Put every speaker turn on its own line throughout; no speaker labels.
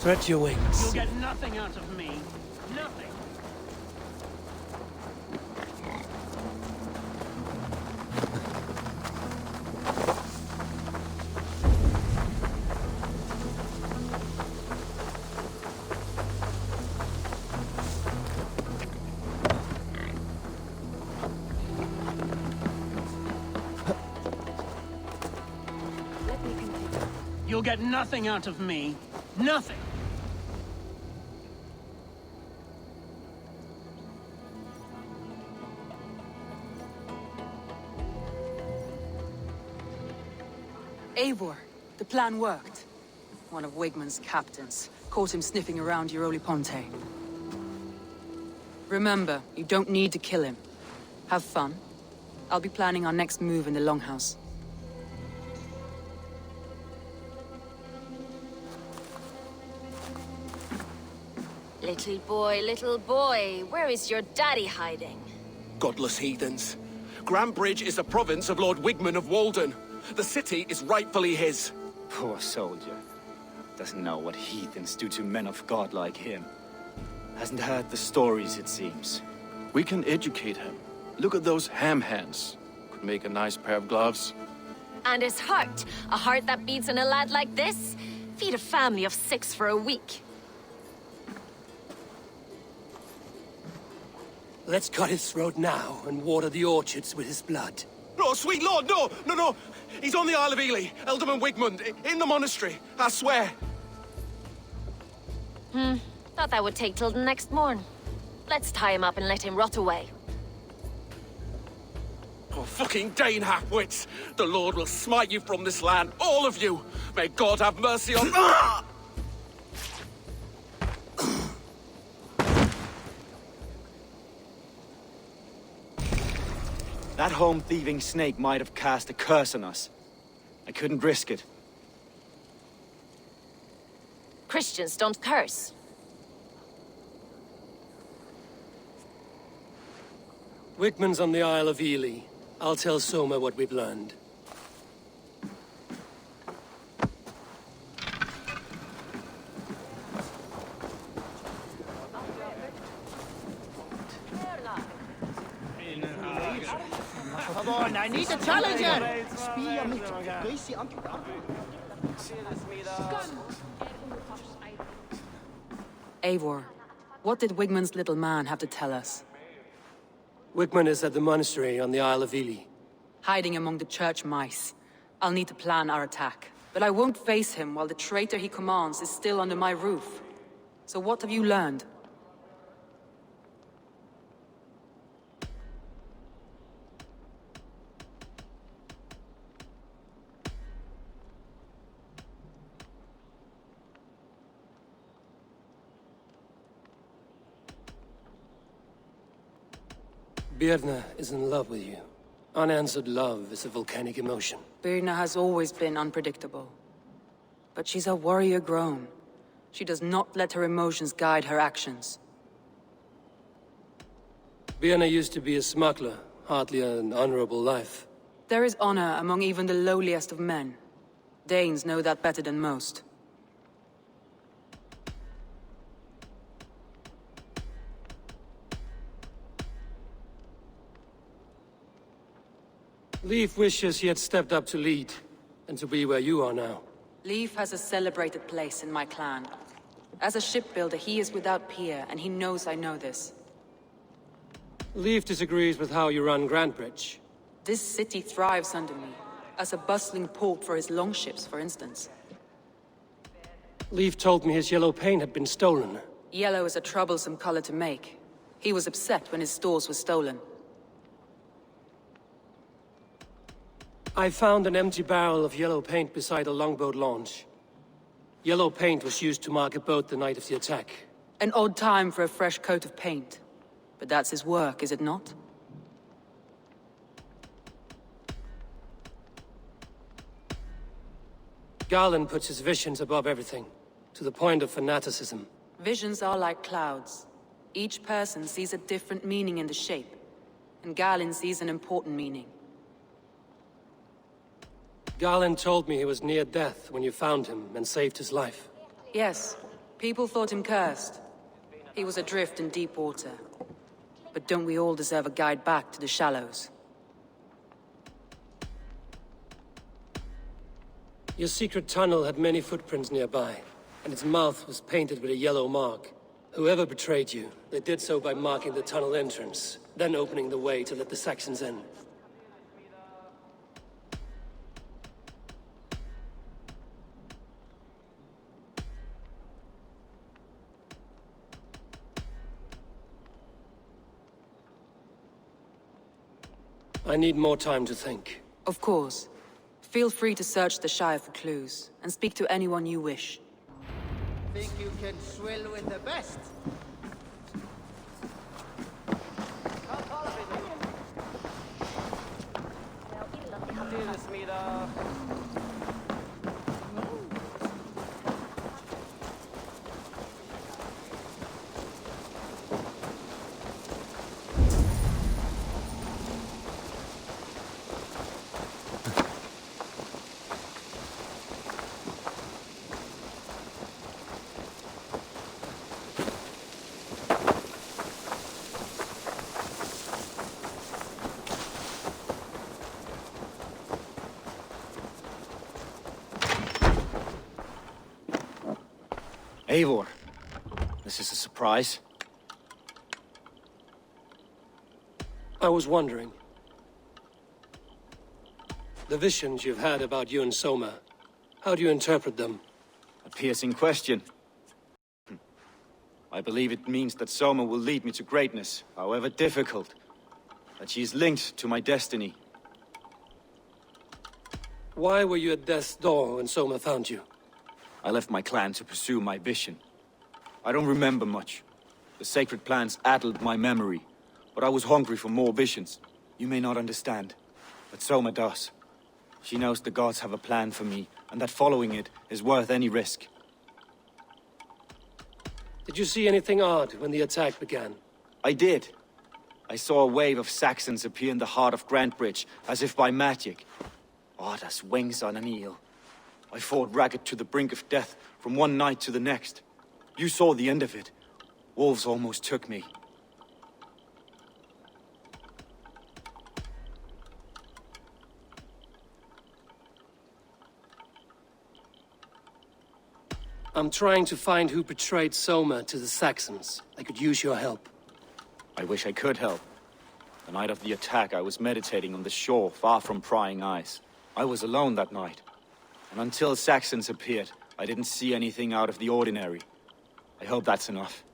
Spread your wings.
You'll get nothing out of me. Nothing. You'll get nothing out of me. Nothing.
Eivor, the plan worked. One of Wigmund's captains caught him sniffing around Euroli Ponte. Remember, you don't need to kill him. Have fun. I'll be planning our next move in the Longhouse.
Little boy, where is your daddy hiding?
Godless heathens. Grambridge is a province of Lord Wigmund of Walden. The city is rightfully his.
Poor soldier. Doesn't know what heathens do to men of God like him. Hasn't heard the stories, it seems.
We can educate him. Look at those ham hands. Could make a nice pair of gloves.
And his heart. A heart that beats in a lad like this? Feed a family of 6 for a week.
Let's cut his throat now and water the orchards with his blood.
No, sweet lord, no, no, no. He's on the Isle of Ely, Ealdorman Wigmund, in the monastery, I swear.
Thought that would take till the next morn. Let's tie him up and let him rot away.
Oh, fucking Dane halfwits! The Lord will smite you from this land, all of you! May God have mercy on... Ah!
That home-thieving snake might have cast a curse on us. I couldn't risk it.
Christians don't curse.
Wigmund's on the Isle of Ely. I'll tell Soma what we've learned.
Come on, I need a challenger!
Eivor, what did Wigmund's little man have to tell us?
Wigmund is at the monastery on the Isle of Ely.
Hiding among the church mice. I'll need to plan our attack. But I won't face him while the traitor he commands is still under my roof. So what have you learned?
Birna is in love with you. Unanswered love is a volcanic emotion.
Birna has always been unpredictable. But she's a warrior grown. She does not let her emotions guide her actions.
Birna used to be a smuggler, hardly an honorable life.
There is honor among even the lowliest of men. Danes know that better than most.
Leif wishes he had stepped up to lead, and to be where you are now.
Leif has a celebrated place in my clan. As a shipbuilder, he is without peer, and he knows I know this.
Leif disagrees with how you run Grandbridge.
This city thrives under me, as a bustling port for his longships, for instance.
Leif told me his yellow paint had been stolen.
Yellow is a troublesome color to make. He was upset when his stores were stolen.
I found an empty barrel of yellow paint beside a longboat launch. Yellow paint was used to mark a boat the night of the attack.
An odd time for a fresh coat of paint. But that's his work, is it not?
Garland puts his visions above everything, to the point of fanaticism.
Visions are like clouds. Each person sees a different meaning in the shape, and Garland sees an important meaning.
Garland told me he was near death when you found him and saved his life.
Yes, People thought him cursed. He was adrift in deep water. But don't we all deserve a guide back to the shallows?
Your secret tunnel had many footprints nearby, and its mouth was painted with a yellow mark. Whoever betrayed you, they did so by marking the tunnel entrance, then opening the way to let the Saxons in. I need more time to think.
Of course. Feel free to search the Shire for clues, and speak to anyone you wish.
Think you can swill with the best?
Eivor, this is a surprise.
I was wondering. The visions you've had about you and Soma, how do you interpret them?
A piercing question. I believe it means that Soma will lead me to greatness, however difficult. That she is linked to my destiny.
Why were you at death's door when Soma found you?
I left my clan to pursue my vision. I don't remember much. The sacred plans addled my memory, but I was hungry for more visions. You may not understand, but Soma does. She knows the gods have a plan for me, and that following it is worth any risk.
Did you see anything odd when the attack began?
I did. I saw a wave of Saxons appear in the heart of Grantebridge, as if by magic. Odd as wings on an eel. I fought ragged to the brink of death from one night to the next. You saw the end of it. Wolves almost took me.
I'm trying to find who betrayed Soma to the Saxons. I could use your help.
I wish I could help. The night of the attack, I was meditating on the shore, far from prying eyes. I was alone that night. And until Saxons appeared, I didn't see anything out of the ordinary. I hope that's enough.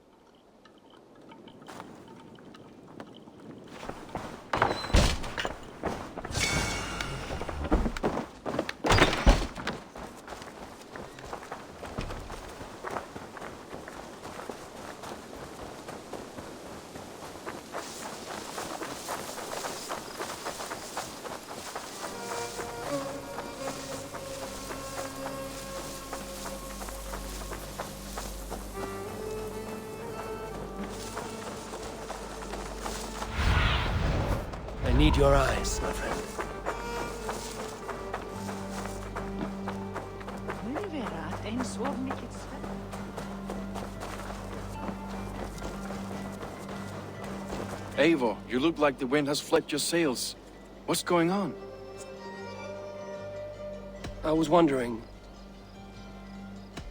I need your eyes, my friend.
Eivor, you look like the wind has flecked your sails. What's going on?
I was wondering.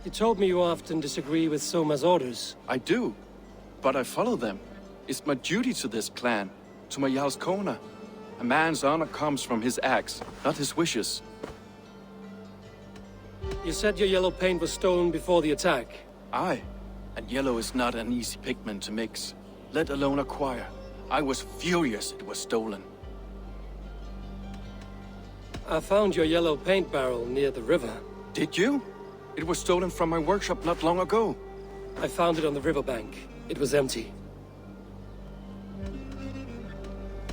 You told me you often disagree with Soma's orders.
I do, but I follow them. It's my duty to this clan, to my Jarl's Kona. A man's honor comes from his acts, not his wishes.
You said your yellow paint was stolen before the attack.
Aye, and yellow is not an easy pigment to mix, let alone acquire. I was furious it was stolen.
I found your yellow paint barrel near the river.
Did you? It was stolen from my workshop not long ago.
I found it on the riverbank. It was empty.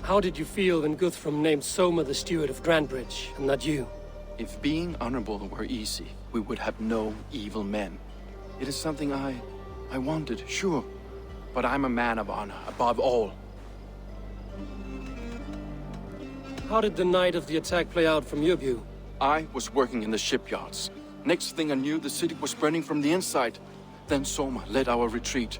How did you feel when Guthrum named Soma the steward of Grantebridge, and not you?
If being honorable were easy, we would have no evil men. It is something I wanted, sure. But I'm a man of honor, above all.
How did the night of the attack play out from your view?
I was working in the shipyards. Next thing I knew, the city was burning from the inside. Then Soma led our retreat.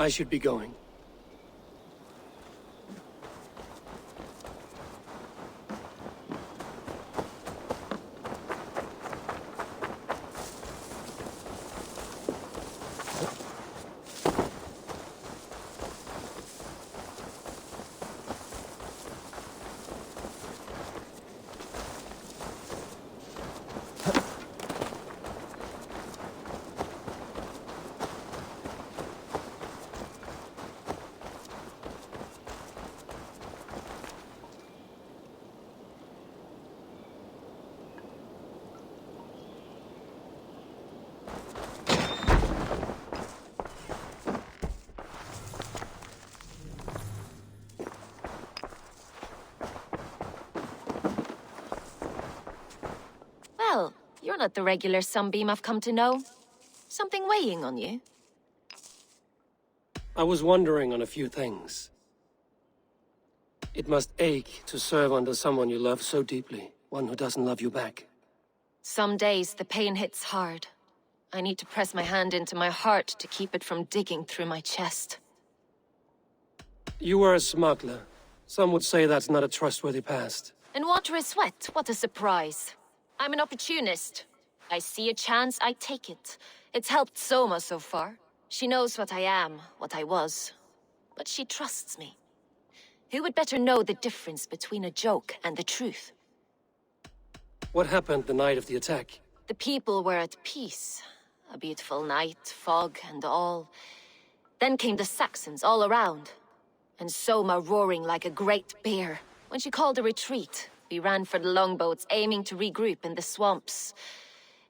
I should be going.
Well, you're not the regular sunbeam I've come to know. Something weighing on you?
I was wondering on a few things. It must ache to serve under someone you love so deeply, one who doesn't love you back.
Some days the pain hits hard. I need to press my hand into my heart to keep it from digging through my chest.
You were a smuggler. Some would say that's not a trustworthy past.
And water is wet, what a surprise. I'm an opportunist. I see a chance, I take it. It's helped Soma so far. She knows what I am, what I was. But she trusts me. Who would better know the difference between a joke and the truth?
What happened the night of the attack?
The people were at peace. A beautiful night, fog and all. Then came the Saxons all around. And Soma roaring like a great bear. When she called a retreat, we ran for the longboats, aiming to regroup in the swamps.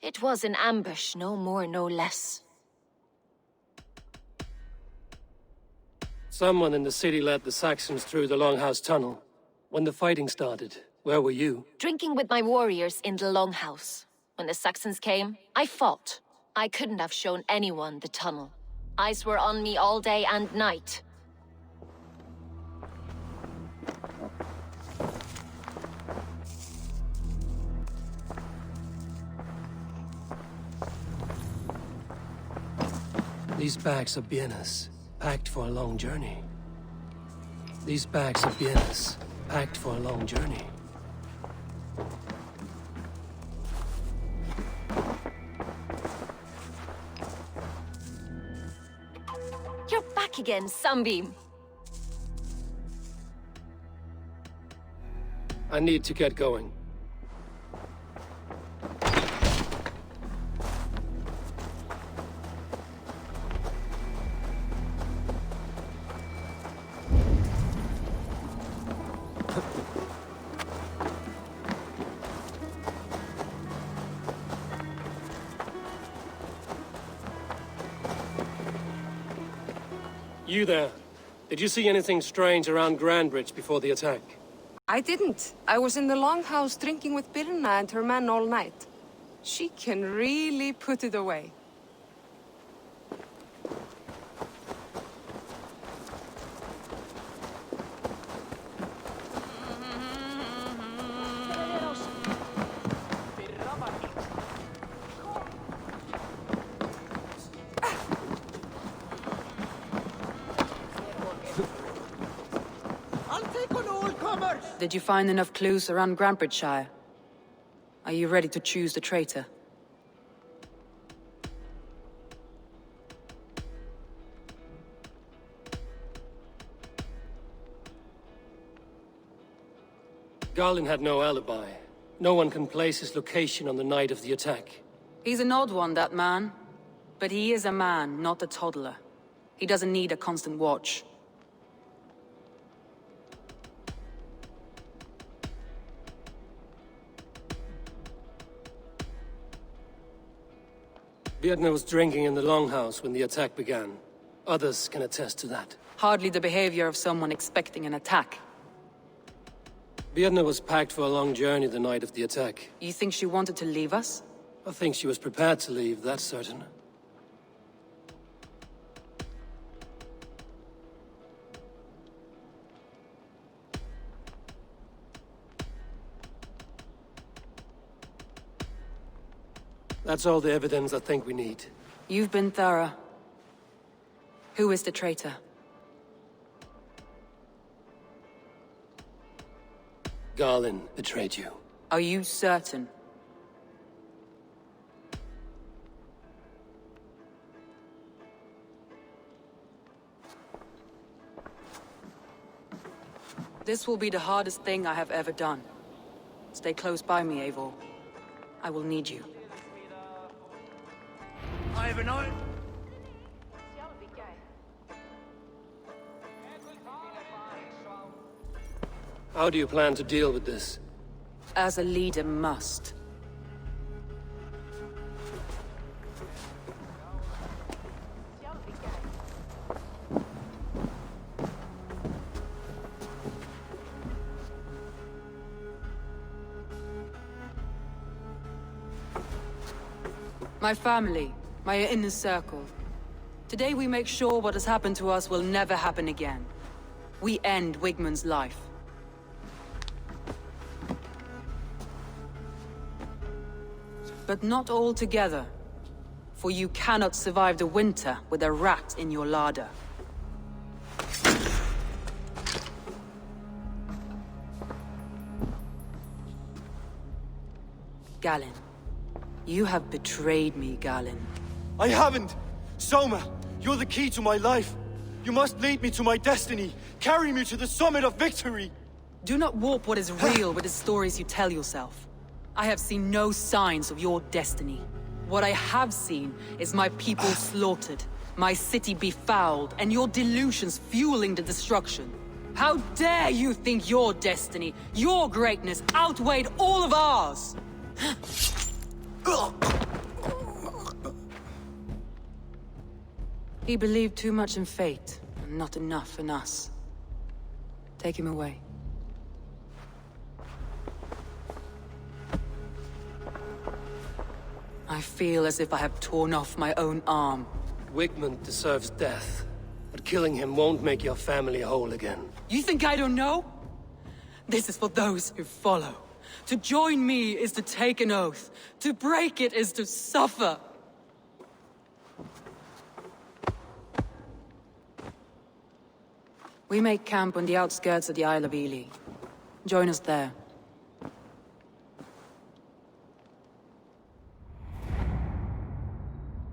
It was an ambush, no more, no less.
Someone in the city led the Saxons through the Longhouse Tunnel. When the fighting started, where were you?
Drinking with my warriors in the Longhouse. When the Saxons came, I fought. I couldn't have shown anyone the tunnel. Eyes were on me all day and night.
These bags are bienes, packed for a long journey. These bags are bienes, packed for a long journey.
You're back again, Sunbeam.
I need to get going. You there. Did you see anything strange around Grandbridge before the attack?
I didn't. I was in the longhouse drinking with Birna and her men all night. She can really put it away.
Did you find enough clues around Grandbridgeshire? Are you ready to choose the traitor?
Garlin had no alibi. No one can place his location on the night of the attack.
He's an odd one, that man. But he is a man, not a toddler. He doesn't need a constant watch.
Birna was drinking in the longhouse when the attack began. Others can attest to that.
Hardly the behavior of someone expecting an attack.
Birna was packed for a long journey the night of the attack.
You think she wanted to leave us?
I think she was prepared to leave, that's certain. That's all the evidence I think we need.
You've been thorough. Who is the traitor?
Garlin betrayed you.
Are you certain? This will be the hardest thing I have ever done. Stay close by me, Eivor. I will need you.
How do you plan to deal with this?
As a leader must. My family, my inner circle. Today we make sure what has happened to us will never happen again. We end Wigmund's life. But not all together. For you cannot survive the winter with a rat in your larder. Galinn. You have betrayed me, Galinn.
I haven't! Soma, you're the key to my life. You must lead me to my destiny. Carry me to the summit of victory.
Do not warp what is real with the stories you tell yourself. I have seen no signs of your destiny. What I have seen is my people slaughtered, my city befouled, and your delusions fueling the destruction. How dare you think your destiny, your greatness, outweighed all of ours? He believed too much in fate, and not enough in us. Take him away. I feel as if I have torn off my own arm.
Wigmund deserves death, but killing him won't make your family whole again.
You think I don't know? This is for those who follow. To join me is to take an oath. To break it is to suffer. We make camp on the outskirts of the Isle of Ely. Join us there.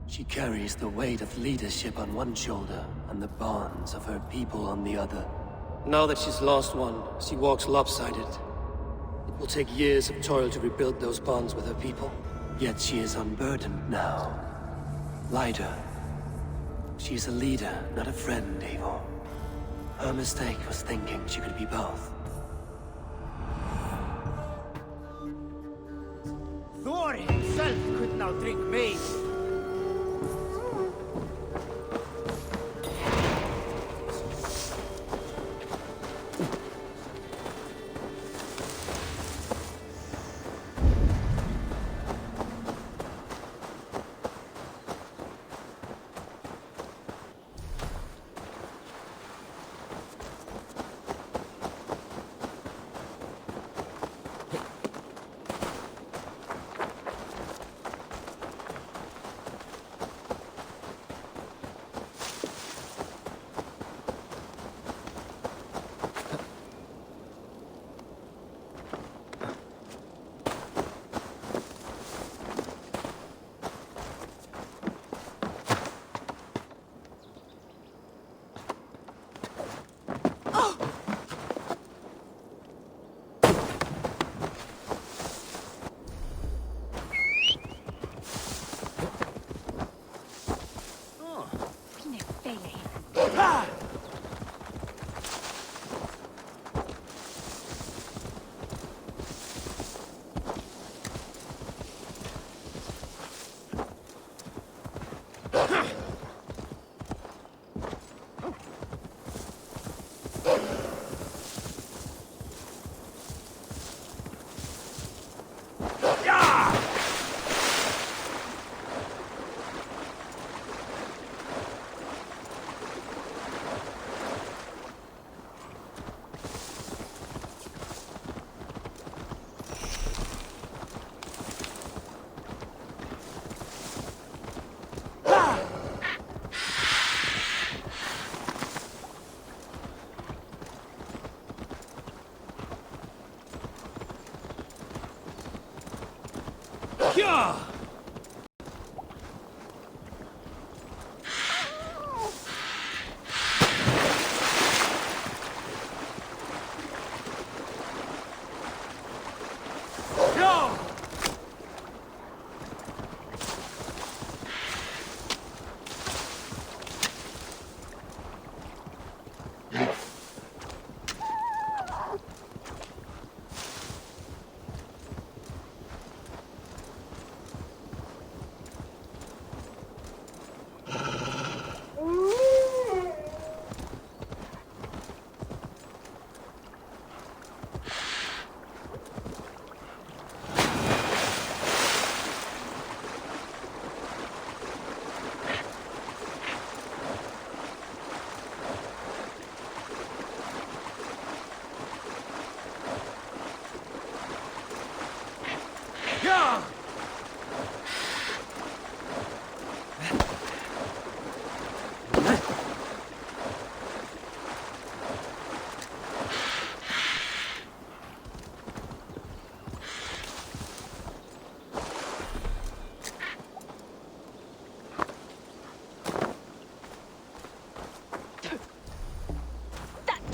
She carries the weight of leadership on one shoulder and the bonds of her people on the other. Now that she's lost one, she walks lopsided. It will take years of toil to rebuild those bonds with her people. Yet she is unburdened now. Lighter. She is a leader, not a friend, Eivor. Her mistake was thinking she could be both.
Thor himself could now drink maize.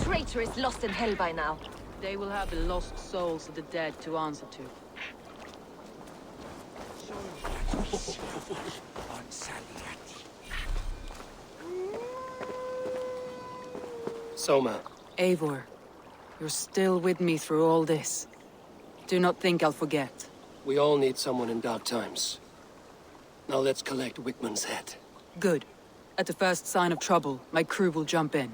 Traitor is lost in hell by now.
They will have the lost souls of the dead to answer to.
Soma.
Eivor, you're still with me through all this. Do not think I'll forget.
We all need someone in dark times. Now let's collect Wickman's head.
Good. At the first sign of trouble, my crew will jump in.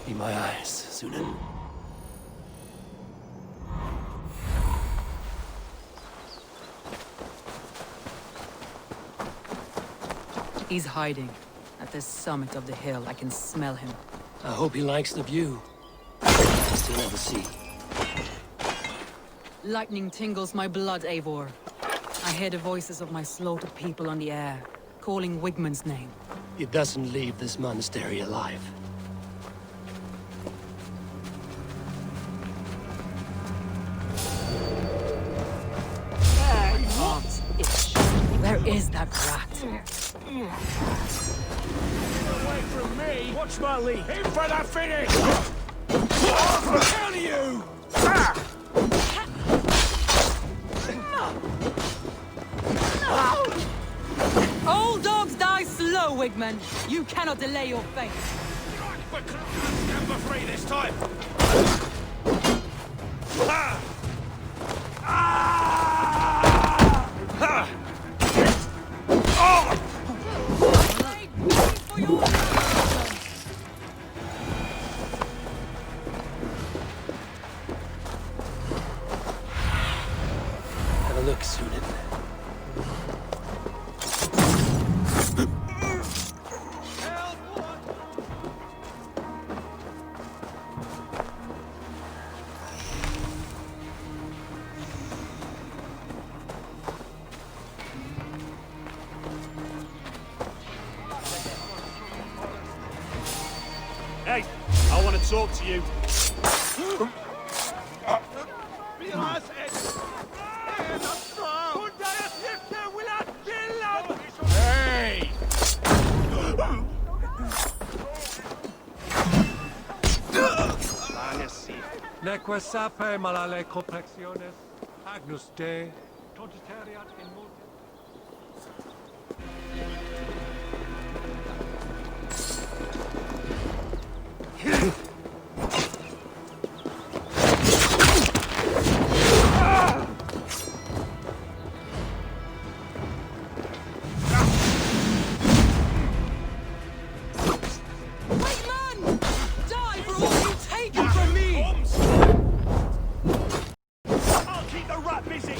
Be my eyes, Sunan.
He's hiding. At the summit of the hill, I can smell him.
I hope he likes the view. I still have a sea.
Lightning tingles my blood, Eivor. I hear the voices of my slaughtered people on the air, calling Wigman's name.
He doesn't leave this monastery alive.
Can't itch. Where is that rat?
Away from me! Watch my lead! In for the finish! What the hell are you?
All dogs die slow, Wigman. You cannot delay your fate.
We're stand for free this time!
Have a look, Sunan.
Hey, I want to talk to you. Hey!
Neque sape malale complexiones, agnus Dei, totitariat in multis.
Wait, man! Die for all you've taken from me!
I'll keep the rat busy!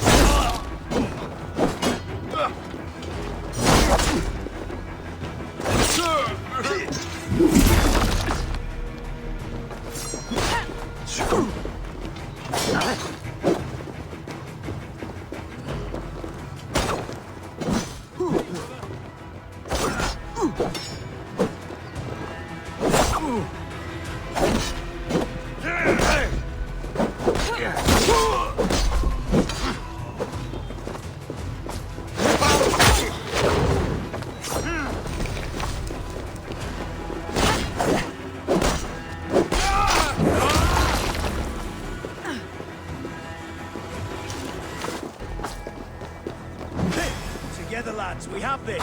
Together, lads, we have this!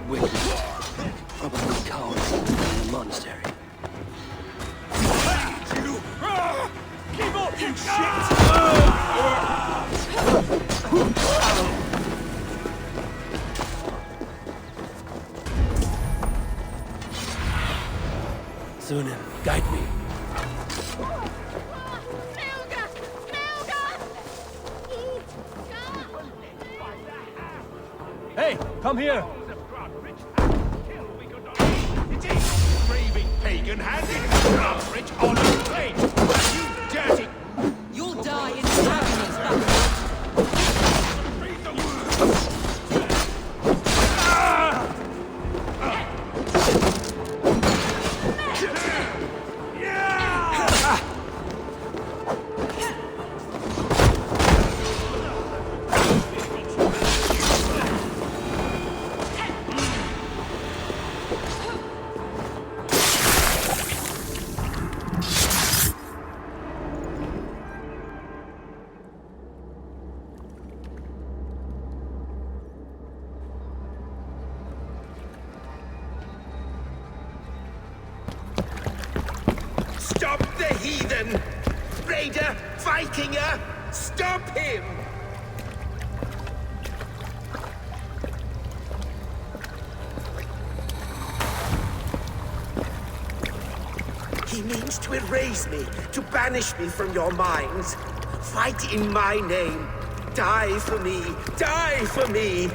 Wicked. Probably cowards in the monastery.
Keep up, you shit!
Zunin, guide me.
Hey, come here!
It is raving pagan handing rich on a plate! You dirty...
You'll die in happiness, bastard!
Stop the heathen! Raider! Vikinger! Stop him! He means to erase me, to banish me from your minds. Fight in my name. Die for me. Die for me.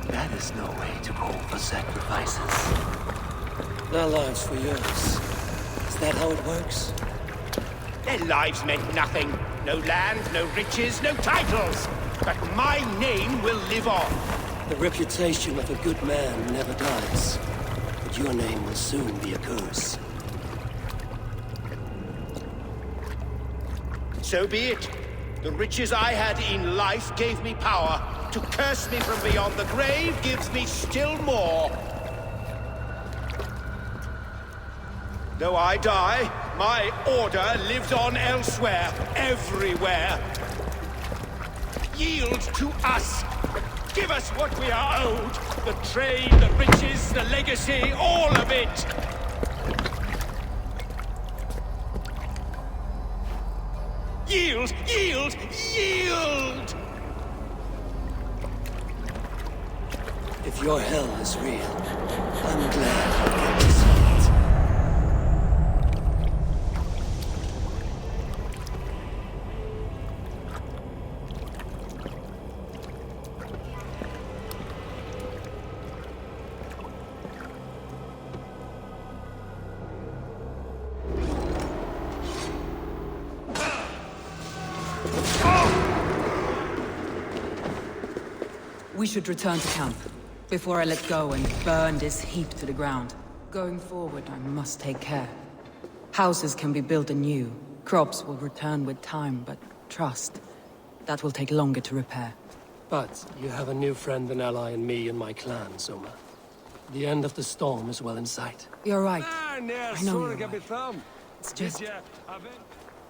That is no way to call for sacrifices. Their lives for yours. Is that how it works?
Their lives meant nothing. No land, no riches, no titles. But my name will live on.
The reputation of a good man never dies. But your name will soon be a curse.
So be it. The riches I had in life gave me power. To curse me from beyond the grave gives me still more. Though I die, my order lives on elsewhere, everywhere. Yield to us. Give us what we are owed. The trade, the riches, the legacy, all of it. Yield! Yield! Yield!
If your hell is real, I'm glad you get to see it.
We should return to camp, before I let go and burn this heap to the ground. Going forward, I must take care. Houses can be built anew, Crops will return with time, but trust, that will take longer to repair.
But you have a new friend and ally in me and my clan, Soma. The end of the storm is well in sight.
You're right. I know you're right. It's just...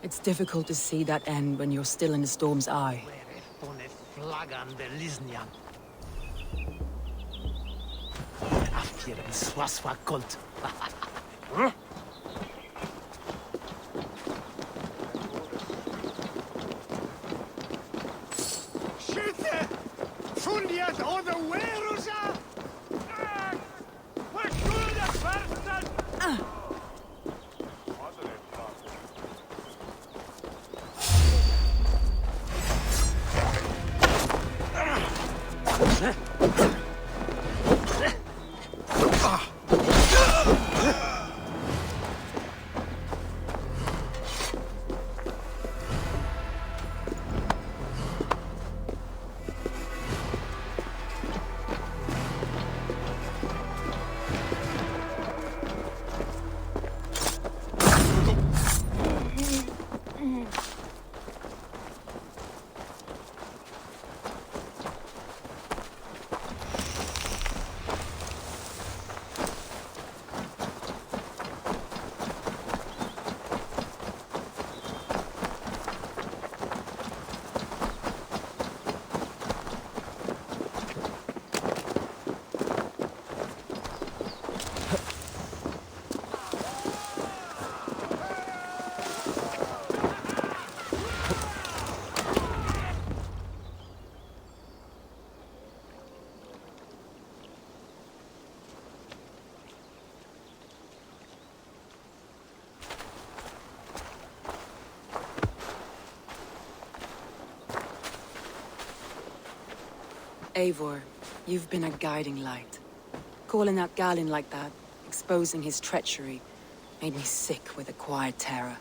It's difficult to see that end when you're still in the storm's eye. Eivor, you've been a guiding light. Calling out Galin like that, exposing his treachery, made me sick with a quiet terror.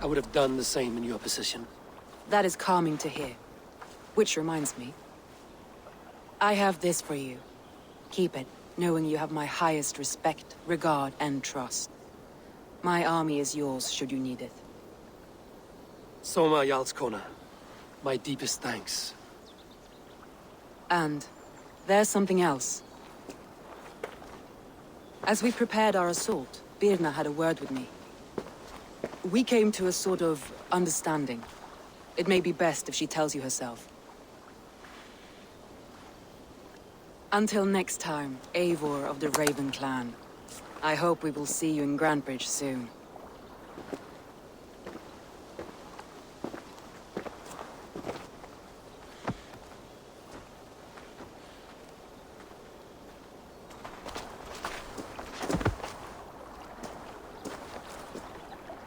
I would have done the same in your position.
That is calming to hear. Which reminds me. I have this for you. Keep it, knowing you have my highest respect, regard, and trust. My army is yours, should you need it.
Soma Jarlskona, my deepest thanks.
And there's something else. As we prepared our assault, Birna had a word with me. We came to a sort of understanding. It may be best if she tells you herself. Until next time, Eivor of the Raven Clan. I hope we will see you in Grantebridge soon.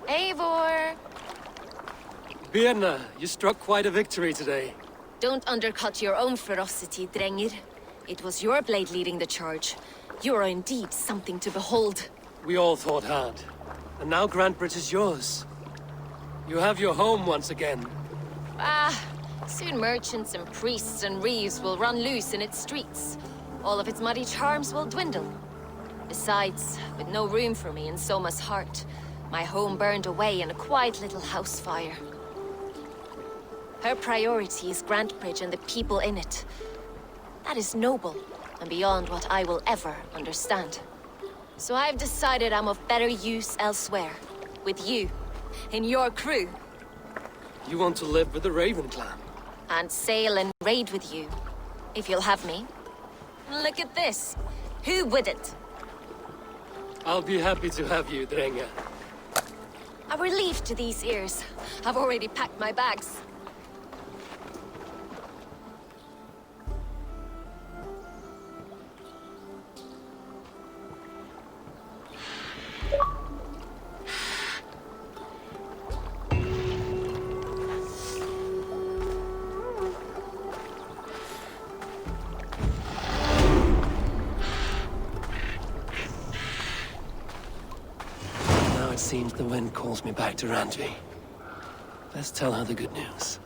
Eivor!
Birna, you struck quite a victory today.
Don't undercut your own ferocity, Drengir. It was your blade leading the charge. You are indeed something to behold.
We all fought hard. And now Grantebridge is yours. You have your home once again.
Soon merchants and priests and reeves will run loose in its streets. All of its muddy charms will dwindle. Besides, with no room for me in Soma's heart, my home burned away in a quiet little house fire. Her priority is Grantebridge and the people in it. That is noble, and beyond what I will ever understand. So I've decided I'm of better use elsewhere. With you, in your crew.
You want to live with the Raven Clan?
And sail and raid with you, if you'll have me. Look at this. Who wouldn't?
I'll be happy to have you, Drenga.
A relief to these ears. I've already packed my bags.
It seems the wind calls me back to Randvi. Let's tell her the good news.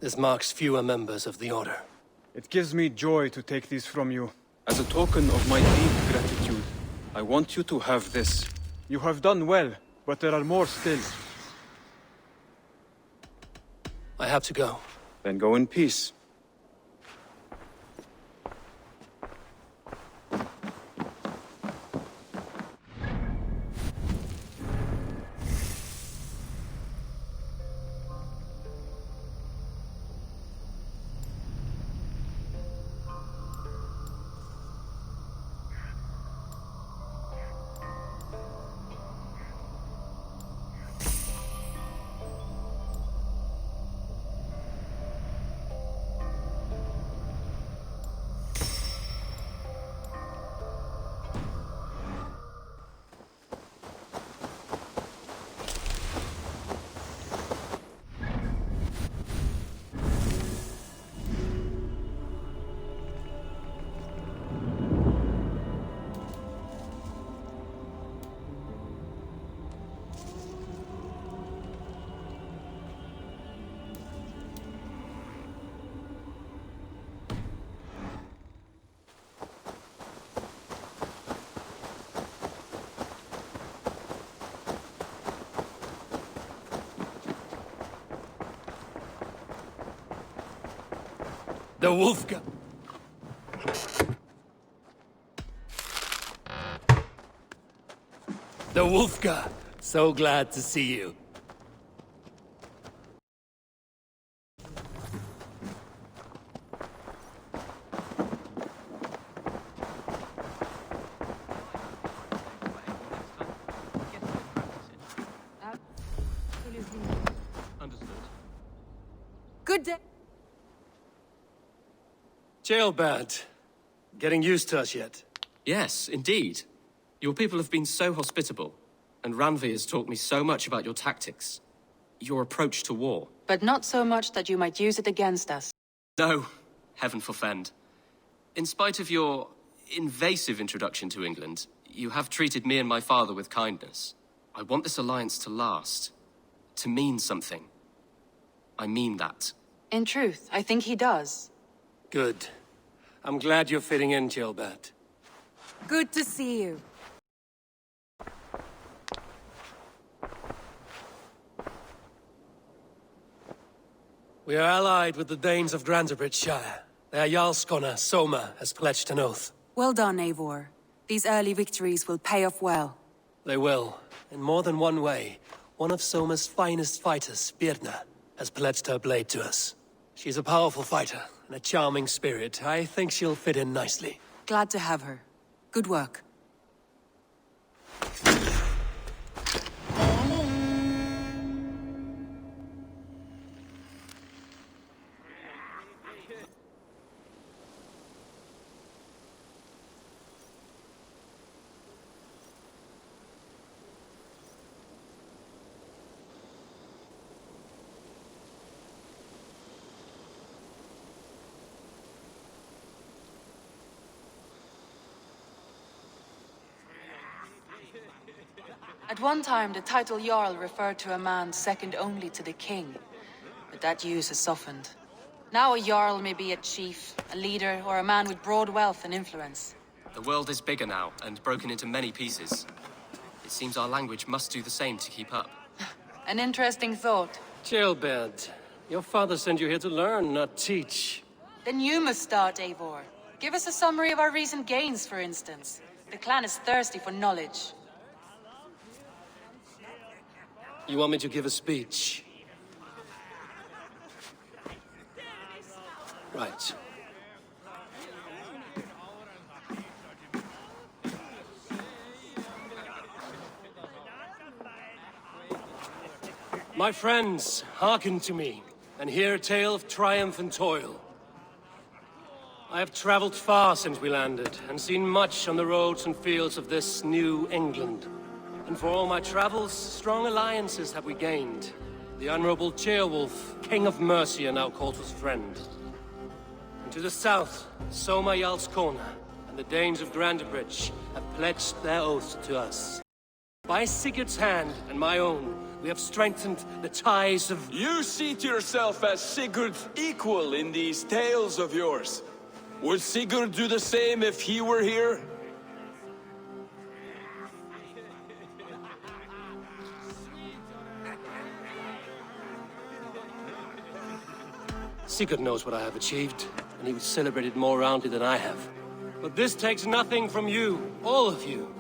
This marks fewer members of the Order.
It gives me joy to take these from you. As a token of my deep gratitude, I want you to have this. You have done well, but there are more still.
I have to go.
Then go in peace.
The Wolfga. The Wolfga. So glad to see you.
Good day.
Jailbird. Getting used to us yet?
Yes, indeed. Your people have been so hospitable, and Ranvi has taught me so much about your tactics. Your approach to war.
But not so much that you might use it against us.
No, heaven forfend. In spite of your invasive introduction to England, you have treated me and my father with kindness. I want this alliance to last, to mean something. I mean that.
In truth, I think he does.
Good. I'm glad you're fitting in, Jailbird.
Good to see you.
We are allied with the Danes of Grantebridgeshire. Their Jarl Skona, Soma, has pledged an oath.
Well done, Eivor. These early victories will pay off well.
They will. In more than one way. One of Soma's finest fighters, Birna, has pledged her blade to us. She's a powerful fighter, and a charming spirit. I think she'll fit in nicely.
Glad to have her. Good work. At one time, the title Jarl referred to a man second only to the king. But that use has softened. Now a Jarl may be a chief, a leader, or a man with broad wealth and influence.
The world is bigger now, and broken into many pieces. It seems our language must do the same to keep up.
An interesting thought.
Jailbird, your father sent you here to learn, not teach.
Then you must start, Eivor. Give us a summary of our recent gains, for instance. The clan is thirsty for knowledge.
You want me to give a speech? Right. My friends, hearken to me, and hear a tale of triumph and toil. I have traveled far since we landed, and seen much on the roads and fields of this new England. And for all my travels, strong alliances have we gained. The Honorable Ceolwulf, King of Mercia, now calls us friend. And to the south, Soma Jarl Skona and the Danes of Grantebridge have pledged their oath to us. By Sigurd's hand and my own, We have strengthened the ties of...
You see to yourself as Sigurd's equal in these tales of yours. Would Sigurd do the same if he were here?
Sigurd knows what I have achieved, and he would celebrate it more roundly than I have. But this takes nothing from you, all of you.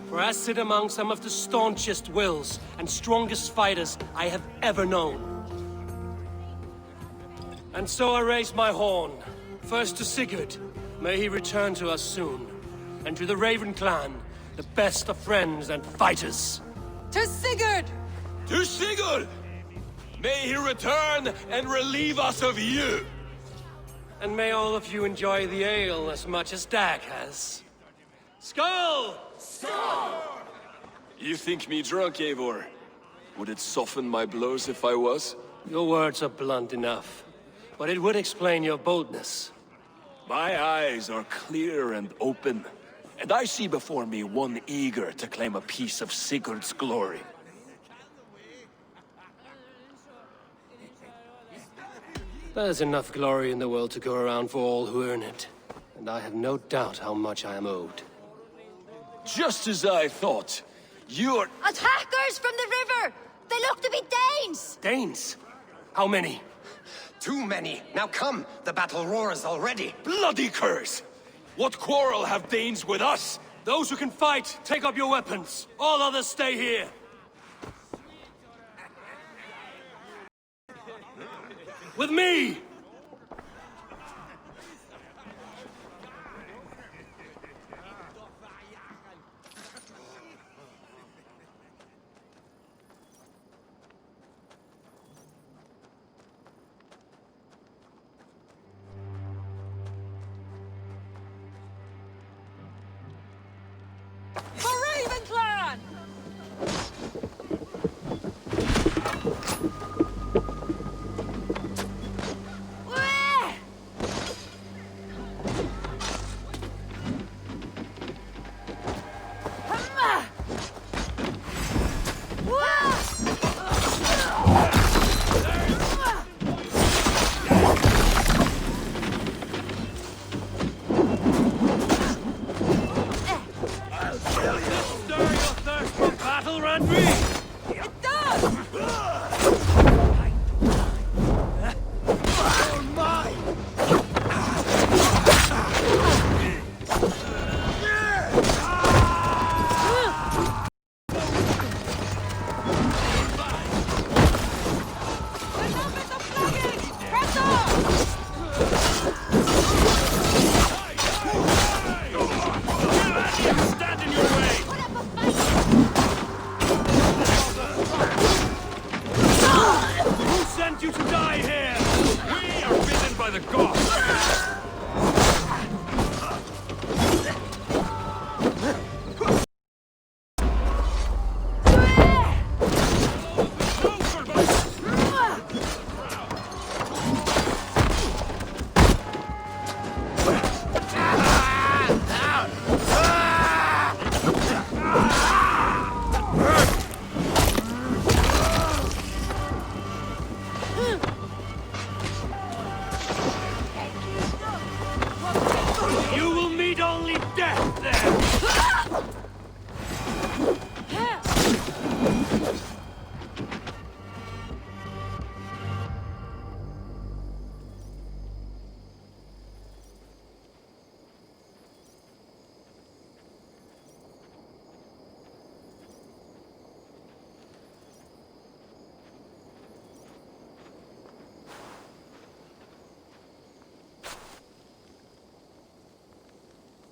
For I sit among some of the staunchest wills and strongest fighters I have ever known. And so I raise my horn. First to Sigurd, may he return to us soon. And to the Raven clan, the best of friends and fighters.
To Sigurd!
To Sigurd! May he return and relieve us of you!
And may all of you enjoy the ale as much as Dag has. Skull!
Skull! You think me drunk, Eivor? Would it soften my blows if I was?
Your words are blunt enough, but it would explain your boldness.
My eyes are clear and open, and I see before me one eager to claim a piece of Sigurd's glory.
There's enough glory in the world to go around for all who earn it, and I have no doubt how much I am owed.
Just as I thought. You're...
Attackers from the river! They look to be Danes!
Danes? How many?
Too many. Now come, the battle roars already.
Bloody curse! What quarrel have Danes with us?
Those who can fight, take up your weapons. All others stay here. With me!
For Raven Clan!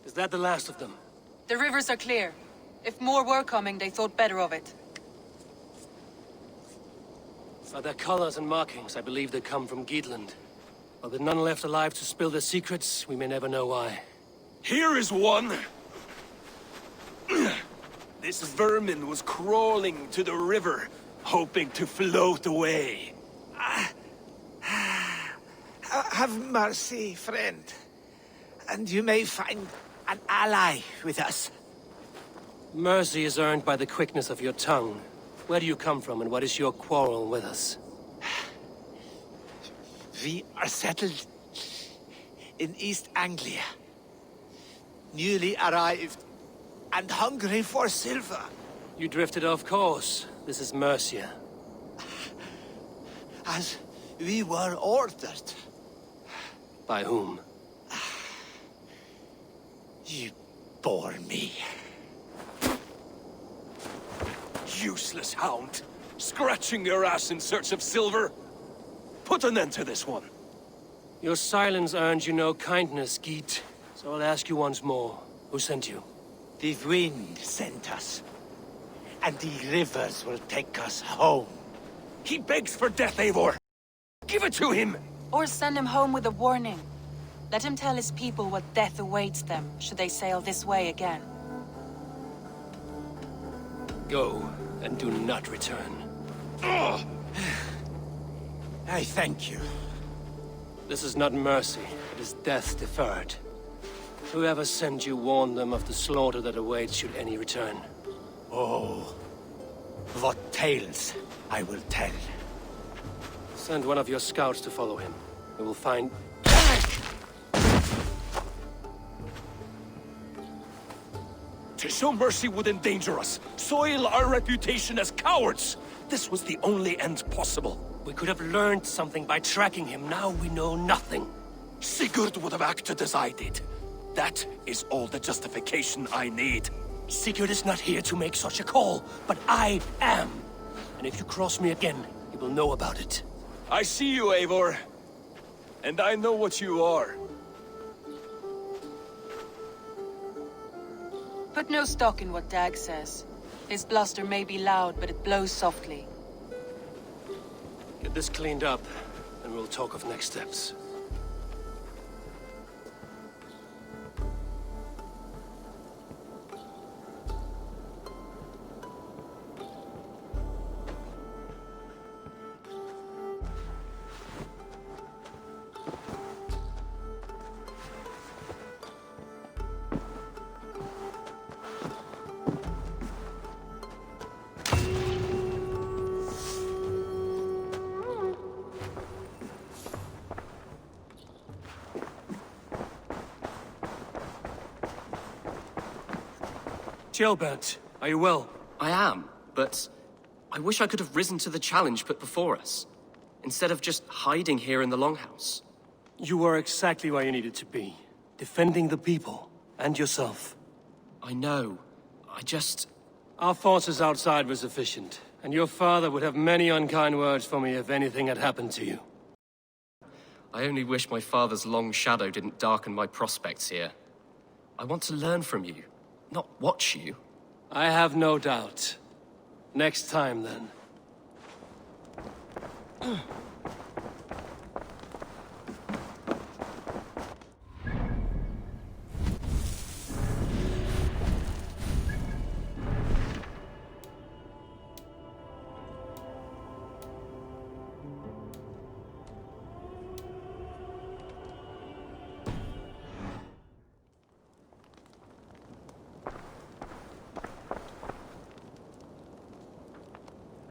Is that the last of them?
The rivers are clear. If more were coming, they thought better of it.
By their colors and markings, I believe they come from Geatland. While there are none left alive to spill their secrets, we may never know why.
Here is one! This vermin was crawling to the river, hoping to float away.
Have mercy, friend. And you may find an ally with us.
Mercy is earned by the quickness of your tongue. Where do you come from, and what is your quarrel with us?
We are settled in East Anglia. Newly arrived and hungry for silver.
You drifted off course. This is Mercia.
As we were ordered.
By whom?
You bore me.
Useless hound. Scratching your ass in search of silver. Put an end to this one.
Your silence earned you no kindness, Geet. So I'll ask you once more. Who sent you?
The wind sent us. And the rivers will take us home.
He begs for death, Eivor. Give it to him!
Or send him home with a warning. Let him tell his people what death awaits them, should they sail this way again.
Go, and do not return.
I thank you.
This is not mercy, it is death deferred. Whoever sent you warned them of the slaughter that awaits should any return.
Oh, what tales I will tell.
Send one of your scouts to follow him. We will find...
To show mercy would endanger us, soil our reputation as cowards. This was the only end possible.
We could have learned something by tracking him. Now we know nothing.
Sigurd would have acted as I did. That is all the justification I need.
Sigurd is not here to make such a call, but I am. And if you cross me again, you will know about it.
I see you, Eivor. And I know what you are.
Put no stock in what Dag says. His bluster may be loud, but it blows softly.
Get this cleaned up, and we'll talk of next steps. Gilbert, are you well?
I am, but I wish I could have risen to the challenge put before us, instead of just hiding here in the Longhouse.
You were exactly where you needed to be. Defending the people, and yourself.
I know. I just...
Our forces outside were sufficient, and your father would have many unkind words for me if anything had happened to you.
I only wish my father's long shadow didn't darken my prospects here. I want to learn from you, not watch you.
I have no doubt. Next time, then.